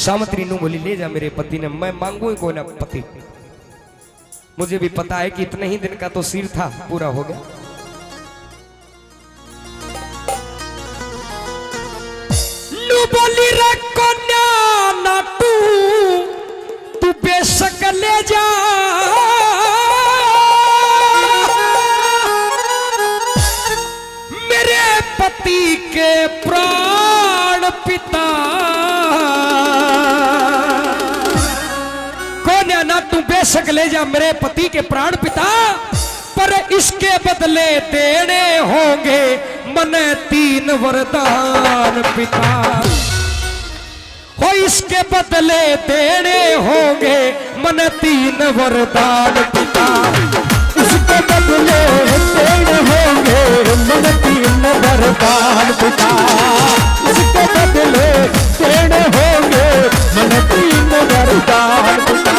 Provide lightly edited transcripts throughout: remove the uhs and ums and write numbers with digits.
सावित्री नु बोली ले जा मेरे पति ने, मैं मांगू ही कोई ना पति। मुझे भी पता है कि इतने ही दिन का तो सिर था, पूरा हो गया। नु बोली रे कन्या ना तू बेशक ले जा, मेरे पति के प्राण पिता। कन्या ना तू बेशक ले जा मेरे पति के प्राण पिता, पर इसके बदले देने होंगे मने 3 वरदान पिता। हो इसके बदले देने होंगे मन 3 वरदान पिता। इसके बदले देने होंगे मन 3 वरदान पिता। इसके बदले देने होंगे मन 3 वरदान पिता।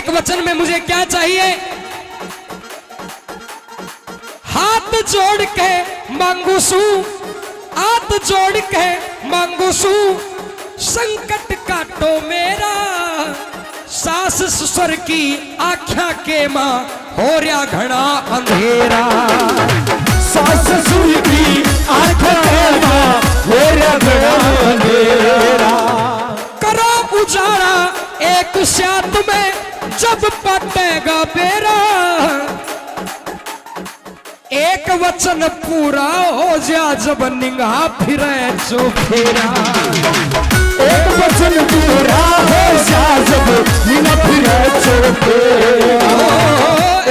वचन में मुझे क्या चाहिए? हाथ जोड़ के मांगू सू, हाथ जोड़ के मांगू सू, संकट काटो मेरा। सास ससुर की आख्या के मां हो रहा घना अंधेरा। सास ससुर की आख्या के मां हो रहा घना अंधेरा। करो उजाड़ा एक साथ में जब पटेगा बेरा। एक वचन पूरा हो जा जब निगाह फिरे चौफेरा। एक वचन पूरा हो जा जब निगाह फिरे चौफेरा।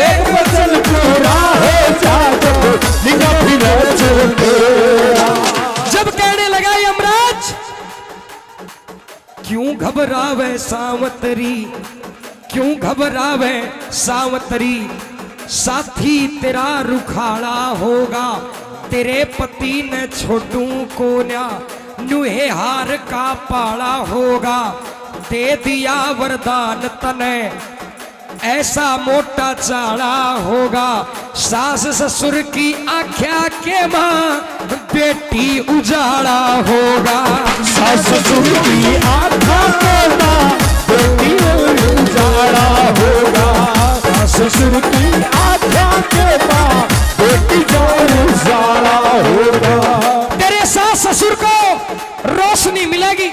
एक वचन पूरा हो जा जब निगाह फिरे चौफेरा। जब कहने लगा यमराज, क्यों घबरावे सावतरी, क्यों घबरावे सावतरी, साथी तेरा रुखाड़ा होगा। तेरे पति ने छोटू को नुहे हार का पाड़ा होगा। दे दिया वरदान तने ऐसा मोटा चाड़ा होगा। सास ससुर की आख्या के मां बेटी उजाड़ा होगा। सास ससुर की आख्या के मां बेटी उजाड़ा होगा। ससुर की आख्या के बाद बेटी उजाड़ा होगा। तेरे सास ससुर को रोशनी मिलेगी।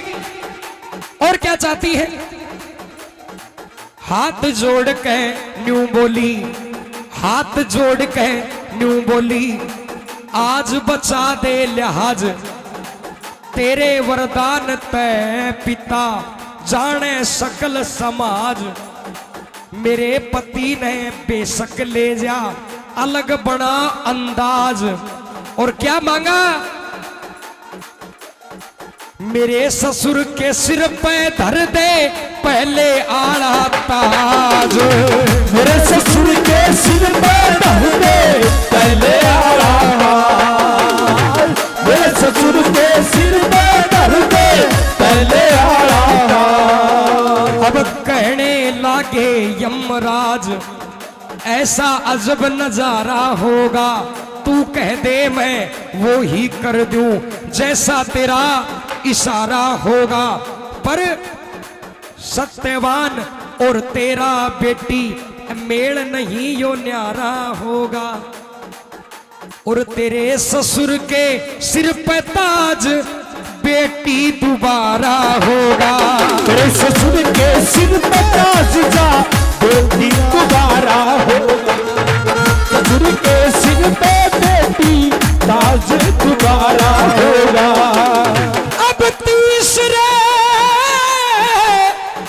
और क्या चाहती है? हाथ जोड़ के न्यू बोली, हाथ जोड़ के न्यू बोली, आज बचा दे लिहाज तेरे वरदान तय पिता। जाने सकल समाज मेरे पति ने बेशक ले जा अलग बड़ा अंदाज। और क्या मांगा? मेरे ससुर के सिर पे धर दे पहले आड़ा ताज। मेरे ससुर के सिर पे धर दे पहले आड़ा ताज। मेरे ससुर के सिर पे धर दे पहले आड़ा ताज। अब कहने लागे यमराज, ऐसा अजब नजारा होगा। तू कह दे मैं वो ही कर दूं, जैसा तेरा इशारा होगा। पर सत्यवान और तेरा बेटी मेल नहीं यो न्यारा होगा। और तेरे ससुर के सिर पे ताज बेटी दोबारा होगा। तेरे ससुर के सिर पे ताज जा बेटी दोबारा होगा। ससुर के सिर पे बेटी ताज दोबारा होगा। अब तीसरे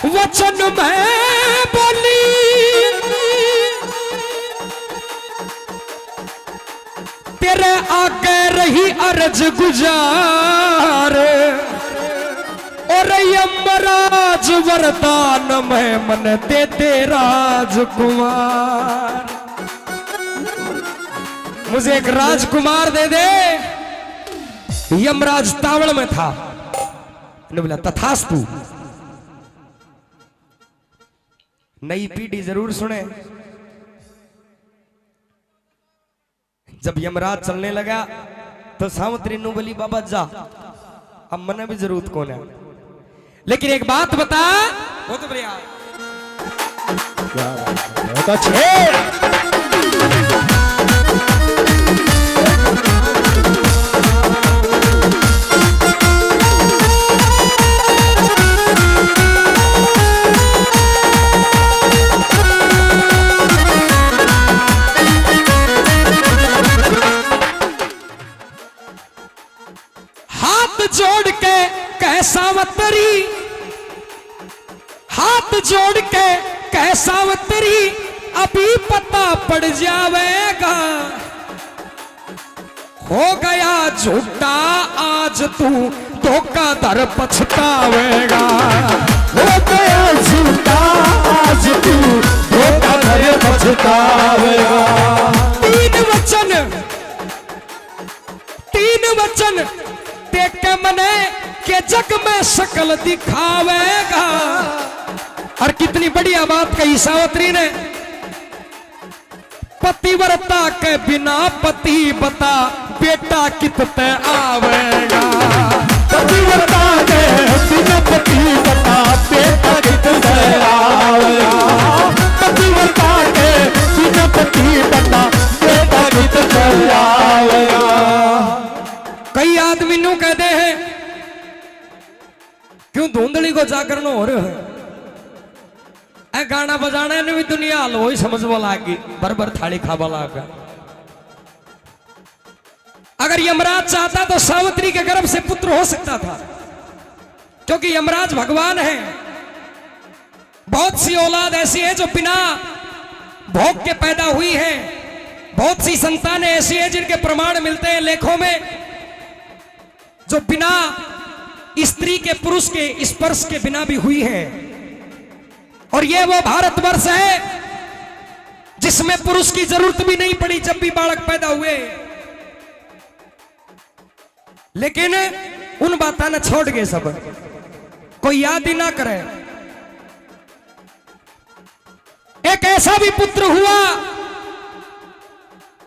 वचन में बोली, तेरे आगे रही अर्ज गुजार। और यमराज वरदान में मन देते राजकुमार। मुझे एक राजकुमार दे दे। यमराज तावड़ में था, ने बोला तथास्तु। नई पीढ़ी जरूर सुने, जब यमराज चलने लगा तो सावित्री नु बोली बाबा जा, अब मने भी जरूरत कौन है, लेकिन एक बात बता, वो तो बढ़िया बहुत अच्छे। जोड़ के कह सावत्री, हाथ जोड़ के कह सावत्री, अभी पता पड़ जावेगा, हो गया झूठा आज तू धोखाधड़ पछतावेगा, हो गया झूठा आज तू धोखाधड़ पछतावेगा। तीन वचन देख के मने के जग में शकल दिखावेगा। और कितनी बढ़िया बात कही सावित्री ने, पतिव्रता के बिना पति बता बेटा कितने आवेगा, पतिव्रता के बिना पति बता बेटा कितने आवेगा, पतिव्रता के बिना पति बता बेटा कितने आवेगा। कई आदमी नु कहते हैं क्यों धुंधली को जागरण हो रहे है, ए गाना बजाने ने भी दुनिया लो ही समझवा लागी, भर थाली खावा लागा। अगर यमराज चाहता तो सावित्री के गर्भ से पुत्र हो सकता था, क्योंकि यमराज भगवान है। बहुत सी औलाद ऐसी है जो बिना भोग के पैदा हुई है, बहुत सी संतानें ऐसी है जिनके प्रमाण मिलते हैं लेखों में, जो बिना स्त्री के पुरुष के स्पर्श के बिना भी हुई है। और यह वो भारतवर्ष है जिसमें पुरुष की जरूरत भी नहीं पड़ी जब भी बालक पैदा हुए। लेकिन उन बातों ने छोड़ गए, सब कोई याद ही ना करे। एक ऐसा भी पुत्र हुआ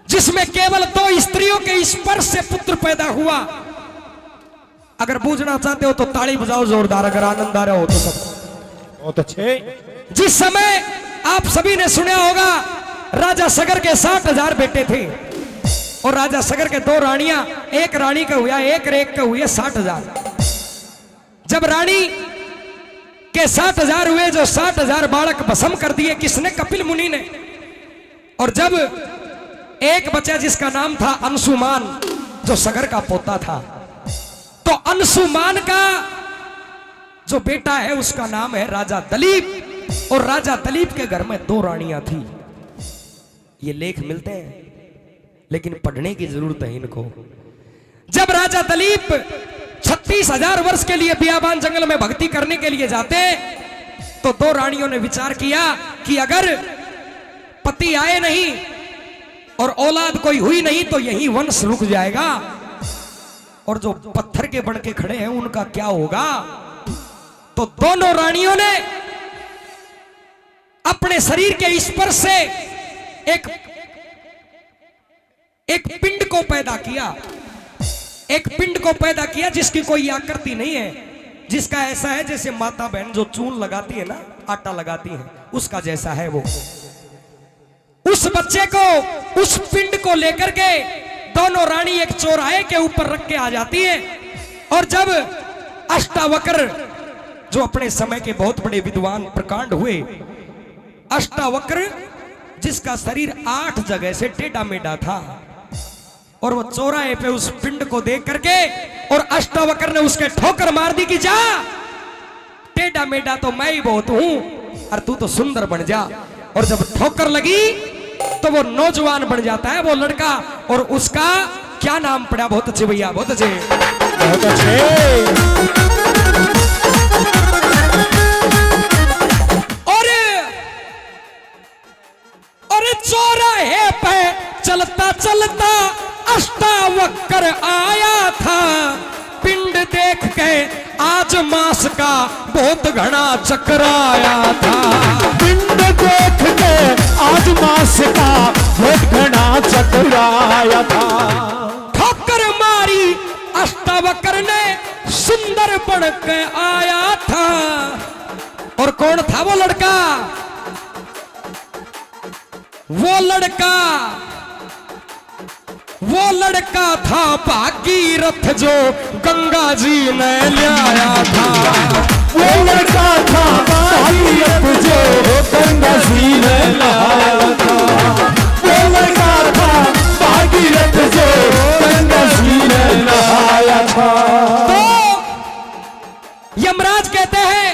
जिसमें केवल 2 स्त्रियों के स्पर्श से पुत्र पैदा हुआ। अगर बूझना चाहते हो तो ताली बजाओ जोरदार, अगर आनंद आ रहा हो तो सब। बहुत अच्छे। जिस समय आप सभी ने सुना होगा राजा सगर के 60,000 बेटे थे, और राजा सगर के 2 रानियां, एक रानी का हुआ, एक रेख का हुए 60,000। जब रानी के 60,000 हुए, जो 60,000 बालक भस्म कर दिए किसने? कपिल मुनि ने। और जब एक बचा जिसका नाम था अंशुमान, जो सगर का पोता था, तो अंशुमान का जो बेटा है उसका नाम है राजा दलीप। और राजा दलीप के घर में 2 रानियां थी। ये लेख मिलते हैं लेकिन पढ़ने की जरूरत है इनको। जब राजा दलीप 36,000 वर्ष के लिए बियाबान जंगल में भक्ति करने के लिए जाते, तो 2 रानियों ने विचार किया कि अगर पति आए नहीं और औलाद कोई हुई नहीं तो यही वंश रुक जाएगा, और जो पत्थर के बन के खड़े हैं उनका क्या होगा। तो दोनों रानियों ने अपने शरीर के स्पर्श से एक पिंड को पैदा किया, एक पिंड को पैदा किया जिसकी कोई आकृति नहीं है, जिसका ऐसा है जैसे माता बहन जो चून लगाती है ना, आटा लगाती है, उसका जैसा है वो। उस बच्चे को, उस पिंड को लेकर के दोनों रानी एक चौराहे के ऊपर रख के आ जाती है। और जब अष्टावक्र, जो अपने समय के बहुत बड़े विद्वान प्रकांड हुए, अष्टावक्र जिसका शरीर 8 जगह से टेढ़ा मेढ़ा था, और वो चौराहे पे उस पिंड को देख करके, और अष्टावक्र ने उसके ठोकर मार दी कि जा, टेढ़ा मेढ़ा तो मैं ही बहुत हूं और तू तो सुंदर बन जा। और जब ठोकर लगी तो वो नौजवान बन जाता है वो लड़का, और उसका क्या नाम पड़ा? बहुत अच्छे भैया, बहुत अच्छे, बहुत अच्छे। और चौराहे पे चलता चलता अष्टावक्र आया था, पिंड देख के आज मास का बहुत घना चकराया था। पिंड देख के आज मास का बहुत घना चकराया था। ठोकर मारी अष्टावक्र ने, सुंदर बन के आया था। और कौन था वो लड़का? वो लड़का था भागीरथ जो गंगा जी ने लाया था। वो लड़का था भागीरथ जो गंगा जी ने लाया था। वो लड़का था भागीरथ जो गंगा जी ने लाया था। तो यमराज कहते हैं,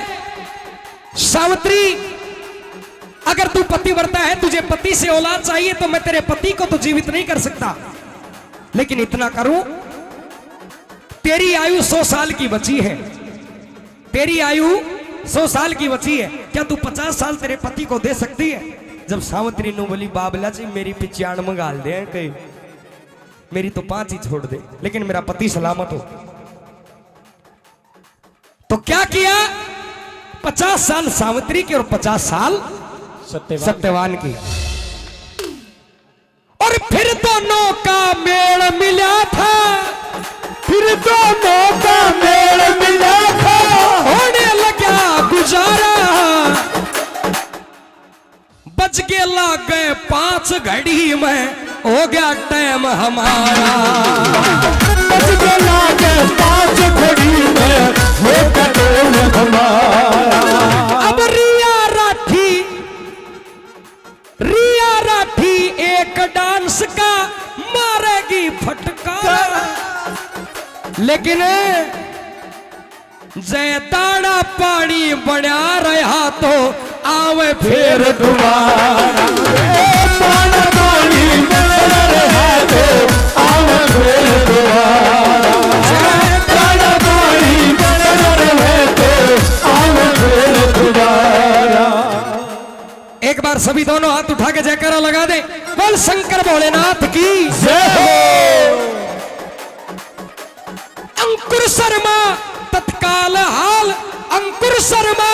सावित्री अगर तू पतिव्रता है, तुझे पति से औलाद चाहिए, तो मैं तेरे पति को तो जीवित नहीं कर सकता, लेकिन इतना करूं, तेरी आयु 100 साल की बची है। तेरी आयु 100 साल की बची है, क्या तू 50 साल तेरे पति को दे सकती है? जब सावित्री नु बोली, बाबला जी मेरी 95 गाल दे कहीं, मेरी तो 5 ही छोड़ दे, लेकिन मेरा पति सलामत हो। तो क्या किया? 50 साल सावित्री की और 50 साल सत्यवान की। और फिर दोनों का मेल मिला था। फिर दोनों का मेल मिला था। होने लगा गुजारा, बज के लग गए 5 घड़ी में, हो गया टाइम हमारा। बज के लग गए 5 घड़ी में, हो गया टाइम हमारा। अब रिया राठी एक डांस का मारेगी फटका, लेकिन जय दाड़ा पानी बढ़ा रहा तो आवे फिर दोबारा। दाड़ा पानी बढ़ा रहा तो आवे फिर दोबारा। दाड़ा पानी बढ़ा रहा तो आवे फिर दोबारा। एक बार सभी दोनों हाथ उठा के जयकारा लगा दे, बोल शंकर भोलेनाथ की जय हो। अंकुर शर्मा तत्काल हाल, अंकुर शर्मा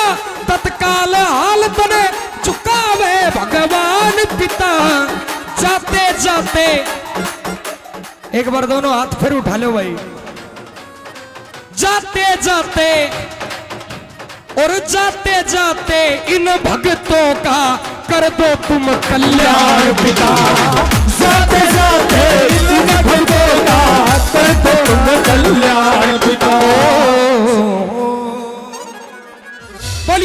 तत्काल हाल तने चुकावे भगवान पिता। जाते जाते एक बार दोनों हाथ फिर उठा लो भाई। जाते जाते और जाते जाते इन भक्तों का कर दो तुम कल्याण पिता। जाते